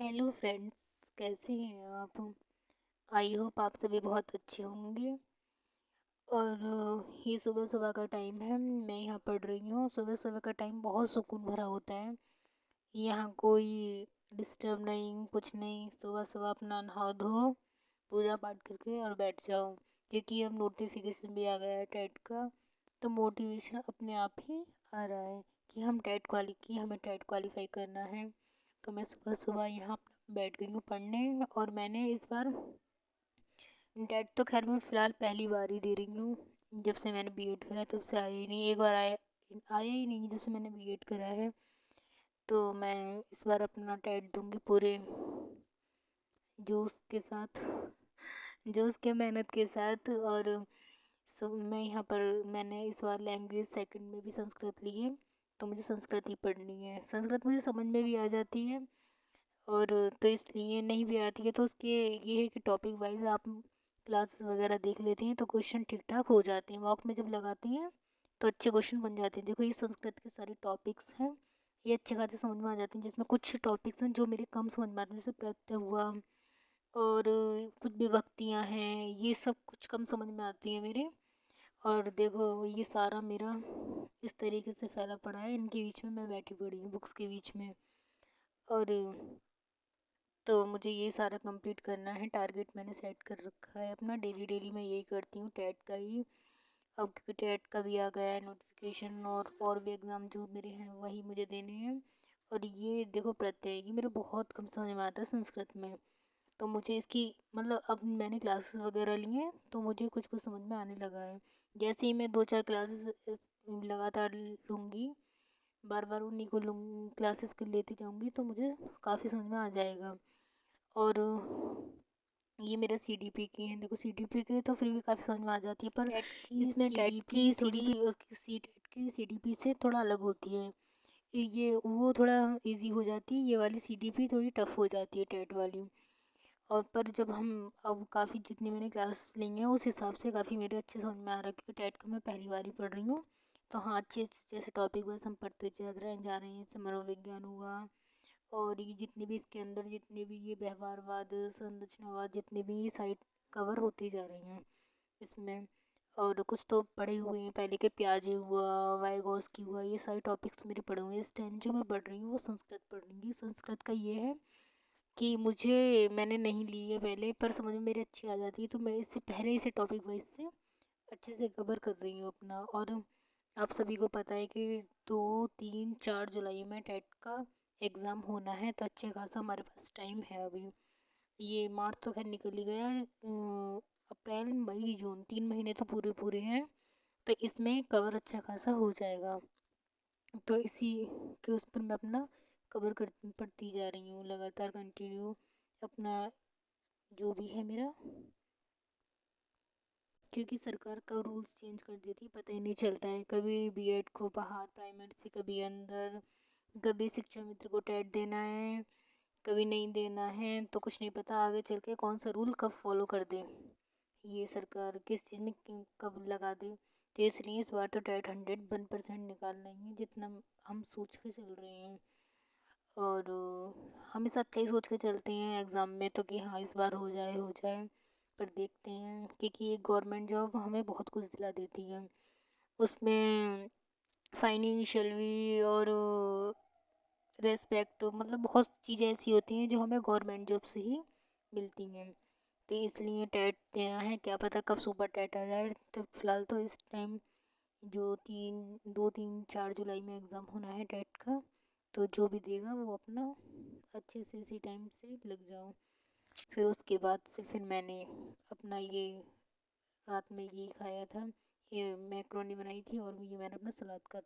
Hello friends, कैसे हैं आप? आई होप आप सभी बहुत अच्छे होंगे। और ये सुबह सुबह का टाइम है, मैं यहाँ पढ़ रही हूँ। सुबह सुबह का टाइम बहुत सुकून भरा होता है। यहाँ कोई डिस्टर्ब नहीं, कुछ नहीं। सुबह सुबह अपना नहा धो, पूजा पाठ करके और बैठ जाओ। क्योंकि अब नोटिफिकेशन भी आ गया है टेट का, तो मोटिवेशन अपने आप ही आ रहा है कि हमें टेट क्वालिफाई करना है। तो मैं सुबह सुबह यहाँ बैठ गई हूँ पढ़ने। और मैंने इस बार टेट तो खैर मैं फ़िलहाल पहली बार ही दे रही हूँ। जब से मैंने बीएड करा तब से आया ही नहीं, एक बार आया आया ही नहीं जब से मैंने बीएड करा है। तो मैं इस बार अपना टेट दूंगी पूरे जोश के साथ, जोश के मेहनत के साथ। और मैं यहाँ पर मैंने इस बार लैंग्वेज सेकंड में भी संस्कृत ली है। तो मुझे संस्कृत ही पढ़नी है। संस्कृत मुझे समझ में भी आ जाती है, और तो इसलिए नहीं भी आती है तो उसके ये है कि टॉपिक वाइज आप क्लास वगैरह देख लेते हैं तो क्वेश्चन ठीक ठाक हो जाते हैं। मॉक में जब लगाते हैं तो अच्छे क्वेश्चन बन जाते हैं। देखो, ये संस्कृत के सारे टॉपिक्स हैं, ये अच्छे खासे समझ में आ जाते हैं। जिसमें कुछ टॉपिक्स हैं जो मेरे कम समझ में आते हैं, जैसे प्रत्यय हुआ, और कुछ विभक्तियाँ हैं, ये सब कुछ कम समझ में आती हैं मेरे। और देखो, ये सारा मेरा इस तरीके से फैला पड़ा है, इनके बीच में मैं बैठी पड़ी हूँ, बुक्स के बीच में। और तो मुझे ये सारा कंप्लीट करना है। टारगेट मैंने सेट कर रखा है अपना, डेली डेली मैं यही करती हूँ, टेट का ही। अब क्योंकि टेट का भी आ गया है नोटिफिकेशन, और भी एग्ज़ाम जो मेरे हैं वही मुझे देने हैं। और ये देखो, प्रत्यय ये मेरे बहुत कम समझ में आता है संस्कृत में। तो मुझे इसकी मतलब अब मैंने क्लासेस वगैरह ली हैं तो मुझे कुछ कुछ समझ में आने लगा है। जैसे ही मैं 2-4 क्लासेस लगातार लूँगी, बार बार उन्हीं को लूँ क्लासेस के लेती जाऊँगी, तो मुझे काफ़ी समझ में आ जाएगा। और ये मेरा सीडीपी की है। देखो, सीडीपी के तो फिर भी काफ़ी समझ में आ जाती है, पर इसमें टेट की सीडीपी उसकी सी टेट की सीडीपी से थोड़ा अलग होती है। ये वो थोड़ा इजी हो जाती है, ये वाली सीडीपी थोड़ी टफ हो जाती है, टेट वाली। और पर जब हम अब काफ़ी जितनी मैंने क्लास ली हैं उस हिसाब से काफ़ी मेरे अच्छे समझ में आ रहा है, क्योंकि टेट का मैं पहली बार ही पढ़ रही हूँ। तो हाँ, अच्छे जैसे टॉपिक वाइज हम पढ़ते जा रहे हैं, जैसे मनोविज्ञान हुआ, और ये जितने भी इसके अंदर जितने भी ये व्यवहारवाद, संरचनावाद, जितने भी ये साइड कवर होते जा रहे हैं इसमें। और कुछ तो पढ़े हुए हैं पहले के, पियाजे हुआ, वाइगोस्की हुआ, ये सारे टॉपिक्स मेरे पढ़े हुए हैं। इस टाइम जो मैं पढ़ रही हूँ वो संस्कृत पढ़ रही हूँ। संस्कृत का ये है कि मैंने नहीं ली है पहले, पर समझ में मेरे अच्छी आ जाती है, तो मैं इससे पहले इसे टॉपिक वाइज से अच्छे से कवर कर रही हूँ अपना। और आप सभी को पता है कि 2, 3, 4 जुलाई में टेट का एग्ज़ाम होना है, तो अच्छे खासा हमारे पास टाइम है अभी। ये मार्च तो खैर निकल ही गया है, अप्रैल मई जून 3 महीने तो पूरे पूरे हैं। तो इसमें कवर अच्छा खासा हो जाएगा। तो इसी के उस पर मैं अपना कवर कर पढ़ती जा रही हूँ लगातार, कंटिन्यू अपना जो भी है मेरा। क्योंकि सरकार का रूल्स चेंज कर देती है, पता ही नहीं चलता है। कभी बीएड को बाहर प्राइमरी से, कभी अंदर, कभी शिक्षा मित्र को टेट देना है, कभी नहीं देना है। तो कुछ नहीं पता आगे चल के कौन सा रूल कब फॉलो कर दे, ये सरकार किस चीज़ में कब लगा दे। तो इसलिए इस बार तो टेट 101% निकालना ही है, जितना हम सोच के चल रहे हैं। और हमेशा अच्छा ही सोच के चलते हैं एग्ज़ाम में तो, कि हाँ इस बार हो जाए हो जाए। पर देखते हैं, क्योंकि ये गवर्नमेंट जॉब हमें बहुत कुछ दिला देती है। उसमें फाइनेंशियल भी, और रेस्पेक्ट, मतलब बहुत चीज़ें ऐसी होती हैं जो हमें गवर्नमेंट जॉब से ही मिलती हैं। तो इसलिए टेट देना है, क्या पता कब सुपर टेट आ जाए। तो फिलहाल तो इस टाइम जो 2, 3, 4 जुलाई में एग्ज़ाम होना है टेट का, तो जो भी देगा वो अपना अच्छे से इसी टाइम से लग जाओ। फिर उसके बाद से फिर मैंने अपना ये रात में यही खाया था, ये मैक्रोनी बनाई थी, और ये मैंने अपना सलाद का